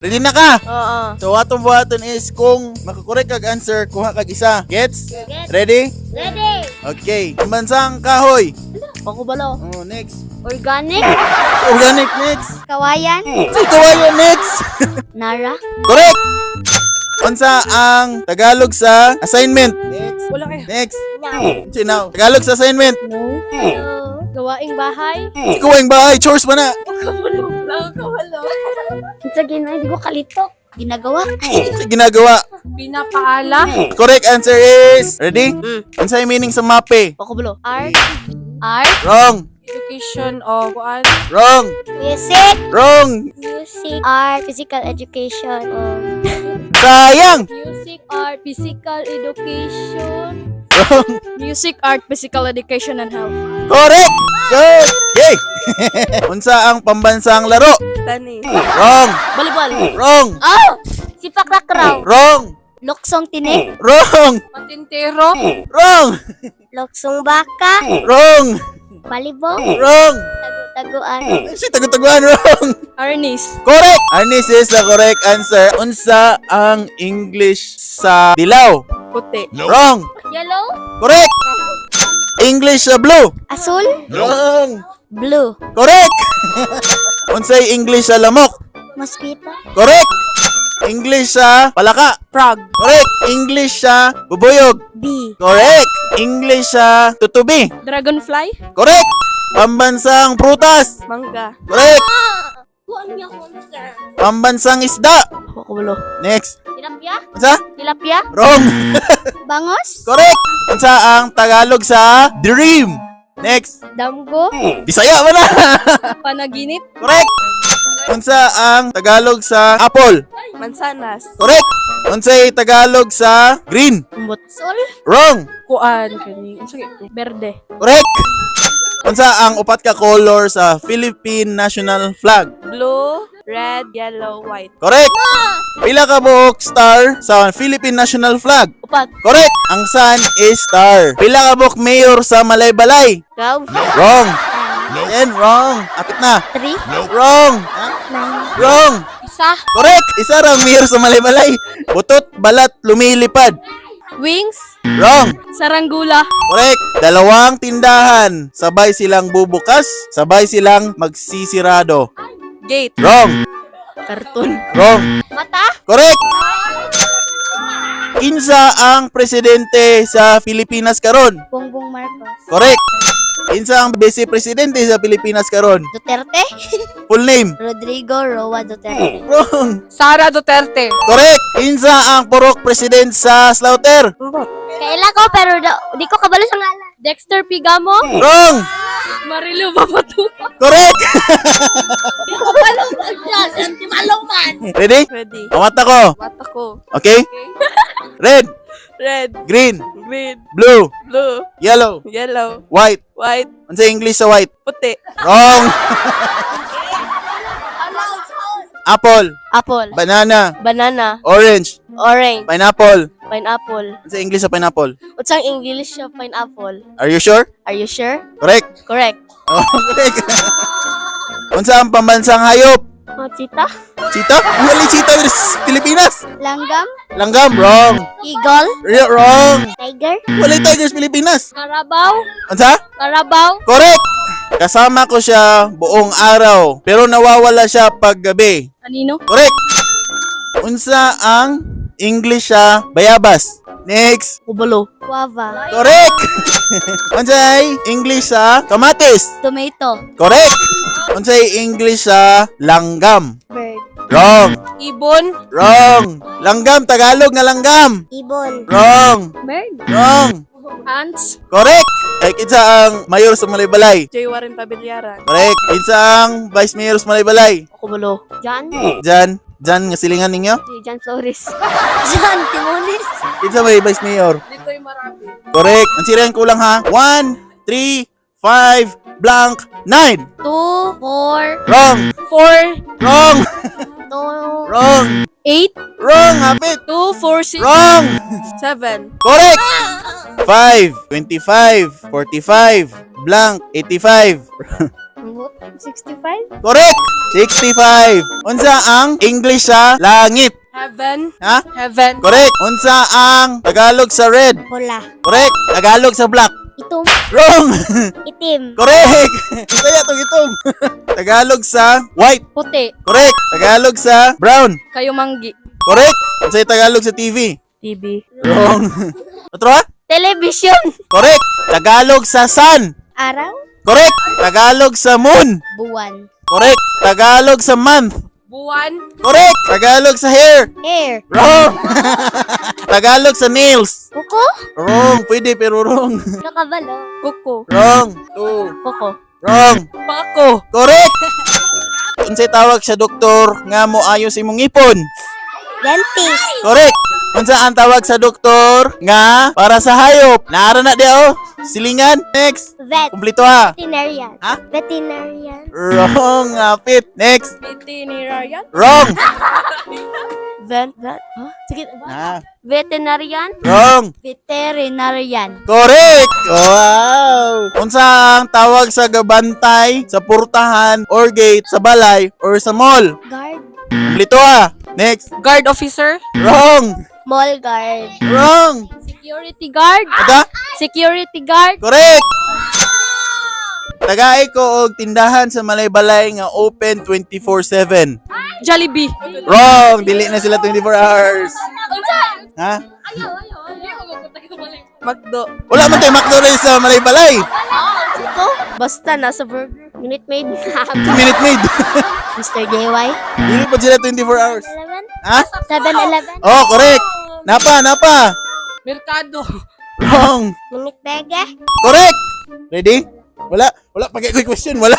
Ready na ka? Oo. So atong buhaton is kung makakorek kag answer, kuha kag isa. Gets? Gets. Ready? Ready. Okay. Pambansang kahoy. Pakubalo. Oh, next. Organic. Organic next. Kawayan. Si kawayan next. Nara. Correct. Unsa ang Tagalog sa assignment? Next. Wala kayo. Next. Sinaw. Tagalog sa assignment. No. Gawaing bahay. Si kawaing bahay, chores ba na? Kawalo. Kita ginay, di ko kalito. Ginagawa. Si ginagawa. Pinapaala. Correct answer is ready? Unsa yung meaning sa mape? Pakubulo. Art. Art. Wrong. Education o kuan. Wrong. Music. Wrong. Music. Art. Physical education. Sayang. Music, art, physical education. Wrong. Music, art, physical education, and health. Correct. Good. Yay. Unsa ang pambansang laro? Tani. Wrong. Volleyball. Wrong. Oh! Sipak rakraw. Wrong. Luksong tinik. Wrong. Patintero. Wrong. Luksong baka. Wrong. Volleyball. Wrong. Taguan. Si tagu-taguan wrong. Arnis. Correct. Arnis is the correct answer. Unsa ang English sa dilaw? Puti. Wrong. Yellow. Correct. English sa blue? Asul. Wrong. Blue. Correct. Unsay English sa lamok? Mosquito. Correct. English sa palaka? Frog. Correct. English sa bubuyog? Bee. Correct. English sa tutubi? Dragonfly. Correct. Pambansang prutas? Mangga. Correct. Kuan niya concern. Pambansang isda? Pakubulo. Next. Tilapia. Unsa? Tilapia. Wrong. Bangos. Correct. Unsa ang Tagalog sa dream? Next. Damgo. Bisaya ba na? Panaginip. Correct. Unsa ang Tagalog sa apple? Mansanas. Correct. Unsay Tagalog sa green? Umbot. Sol. Wrong. Kuan kani. Berde. Correct. Unsa ang upat ka color sa Philippine national flag? Blue, red, yellow, white. Correct. Pila ka buok star sa Philippine national flag? Upat. Correct. Ang sun is star. Pila ka buok mayor sa Malaybalay? Gaw. Wrong. Then wrong. Apit na. 3. Wrong. 9. Wrong. Isa. Correct. Isa rang mayor sa Malaybalay. Butot, balat, lumilipad. Wings. Wrong. Saranggula. Correct. Dalawang tindahan. Sabay silang bubukas. Sabay silang magsisirado. Gate. Wrong. Karton. Wrong. Mata. Correct. Kinsa ang presidente sa Pilipinas karon? Bongbong Marcos. Correct. Kinsa ang vice presidente sa Pilipinas karon? Duterte. Full name? Rodrigo Roa Duterte. Wrong. Sara Duterte. Correct. Kinsa ang purok president sa Slaughter? Kaila ko pero di ko kabalo sa ngalan. Dexter Pigamo. Wrong. Marilu Babatupa. Correct. Kabalo man siya. Santimalo man. Ready? Ready. Pamata ko. Mata ko. Okay? Red, Red. green, Green. blue, Blue. yellow, Yellow. white. White. Ano sa English sa white? Puti. Wrong. Apple, Apple. banana, Banana. orange, Orange. pineapple. Pineapple. Ano sa English sa pineapple? Utsang English siya pineapple. Are you sure? Are you sure? Correct. Correct. Oh, correct. Unsa ang pambansang hayop? Cheetah. Cheetah? Wala cheetah dito sa Pilipinas. Langgam. Langgam, wrong. Eagle. Wrong. Tiger. Wala tiger sa Pilipinas. Carabao. Unsa? Carabao. Correct. Kasama ko siya buong araw, pero nawawala siya paggabi. Anino? Correct. Unsa ang English sa bayabas? Next. Kubalo. Guava. Correct. Unsay English sa kamatis? Tomato. Correct. Unsay English sa langgam? Bird. Wrong. Ibon. Wrong. Langgam, Tagalog nga langgam. Ibon. Wrong. Bird. Wrong. Ants. Correct. Ay, kinsa ang mayor sa Malaybalay? J. Warren Pabiliaran. Correct. Kinsa ang vice mayor sa Malaybalay? Kubalo. John. Jan nga silingan ninyo? Si John Flores. John Timones. Kinsa may vice mayor? Dito'y marami. Correct. Ang sirang kulang ha. 1, 3, 5, blank, 9. 2, 4, Wrong. 4, Wrong. 2, Wrong. 8, Wrong. Hapit. 2, 4, 6, Wrong. 7. Correct. 5, 25, 45, blank, 85. 65? Correct! 65. Unsa ang English sa langit? Heaven. Ha? Heaven. Correct. Unsa ang Tagalog sa red? Pula. Correct. Tagalog sa black? Itom. Wrong! Itim. Correct! Kaya itong itom. Tagalog sa white? Puti. Correct. Tagalog sa brown? Kayo manggi. Correct. Unsa yung Tagalog sa TV? TV. Wrong. Otro ha? Television. Correct. Tagalog sa sun? Araw. Correct. Tagalog sa moon? Buwan. Correct. Tagalog sa month? Buwan. Correct. Tagalog sa hair? Hair. Wrong. Tagalog sa nails? Kuko. Wrong. Pwede pero wrong. Nakabalo. Kuko. Wrong. Two. Koko. Wrong. Pako. Correct. Unsay tawag sa doktor nga moayos imong ngipon? Dentist. Correct. Unsa ang tawag sa doktor nga para sa hayop? Naara na di oh. Silingan. Next. Vet. Kumplito ha. Veterinarian. Ha? Veterinarian. Wrong. Fit. Next. Veterinarian. Wrong. Vet. Huh? Sige. Ah. Veterinarian. Wrong. Veterinarian. Correct. Wow. Unsa ang tawag sa gabantay sa purtahan or gate sa balay or sa mall? Guard. Kumplito ha. Next. Guard officer. Wrong. Mall guard. Wrong. Security guard. Ada? Security guard. Correct. Tagay ko og tindahan sa Malay-Balay nga open 24/7. Jollibee. Wrong, dili na sila 24 hours. Ha? Magdo. Wala man tayo McDonald's sa Malay-Balay. Ito? Basta nasa burger. Minute Maid. 2 Minute Maid. Mr. JY. Dili pa sila 24 hours. 11? Ha? 7-Eleven. Oh, correct. Napa. Merkado. Wrong. Minute Bege. Correct. Ready? Wala pagay ko question, wala.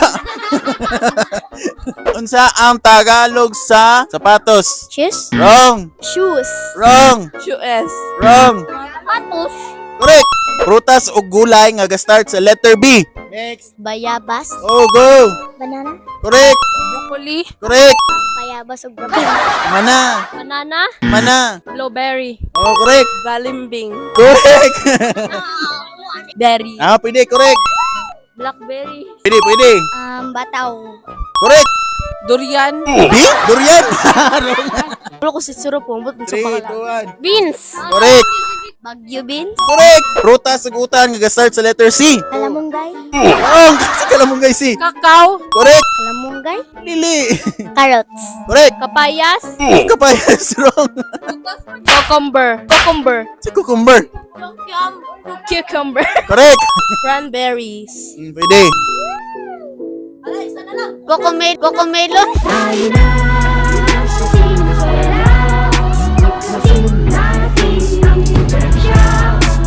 Unsa ang Tagalog sa sapatos? Shoes. Wrong. Shoes. Wrong. US. Wrong. Patos. Correct. Prutas o gulay nga ga-start sa letter B. Next. Bayabas. Oh, go. Banana. Correct. Broccoli. Correct. Bayabas o broccoli. Mana. Banana. Oh, Blueberry. correct. Balimbing. Correct. Berry. Pwede, correct. Blackberry. Pwede. Bataw. Correct. Durian. Durian. Wala ko si Suro po. Ba't sa 3, pangalan? 2, 1. Beans. Correct. Bagyo beans. Correct. Prutas ug utan nga ga-start sa letter C. Kalamunggay. Wrong. Kasi kalamunggay C. Kakao. Correct. Kalamunggay. Lili. Carrots. Correct. Kapayas. Kapayas. Wrong. Cucumber. Si cucumber. Cucumber. Correct. Cranberries. Pwede. Cocomelon.